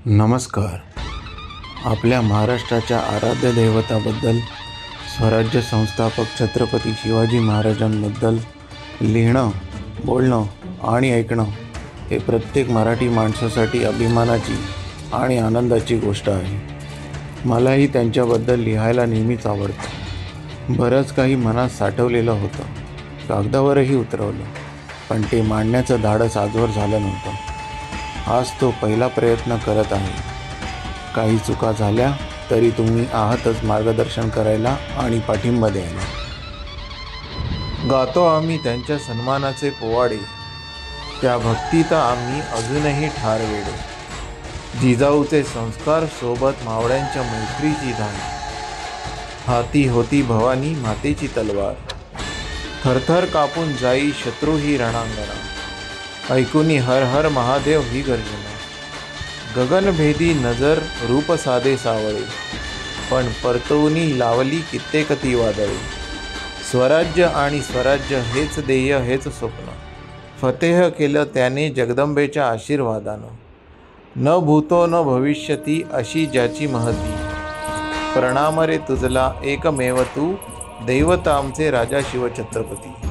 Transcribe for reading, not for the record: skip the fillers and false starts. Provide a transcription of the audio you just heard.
नमस्कार. आपल्या महाराष्ट्राच्या आराध्य दैवताबद्दल, स्वराज्य संस्थापक छत्रपती शिवाजी महाराजांबद्दल लिहिणं, बोलणं आणि ऐकणं हे प्रत्येक मराठी माणसासाठी अभिमानाची आणि आनंदाची गोष्ट आहे. मलाही त्यांच्याबद्दल लिहायला नेहमीच आवडतं. बरंच काही मनात साठवलेलं होतं, कागदावरही उतरवलं, पण ते मांडण्याचं धाडस आजवर झालं नव्हतं. आज तो पहिला प्रयत्न करत आहे. काही चुका झाल्या तरी तुम्ही आहातच मार्गदर्शन करायला आणि पाठिंबा द्यायला. गातो आम्ही त्यांच्या सन्मानाचे पोवाडे, त्या भक्तीत आम्ही अजूनही ठार वेडे. जिजाऊचे संस्कार सोबत मावळ्यांच्या मैत्रीची धान, हाती होती भवानी मातेची तलवार. थरथर कापून जाई शत्रू ही रणांगणा, ऐकुनी हर हर महादेव ही गर्जना. गगनभेदी नजर रूप साधे सावळे, पण परतवूनी लावली कित्येक ती वादळे. स्वराज्य आणि स्वराज्य हेच ध्येय हेच स्वप्न, फतेह केलं त्याने जगदंबेच्या आशीर्वादानं. न भूतो न भविष्यती अशी ज्याची महती, प्रणाम रे तुझला एकमेव तू, दैवत आमचे राजा शिवछत्रपती.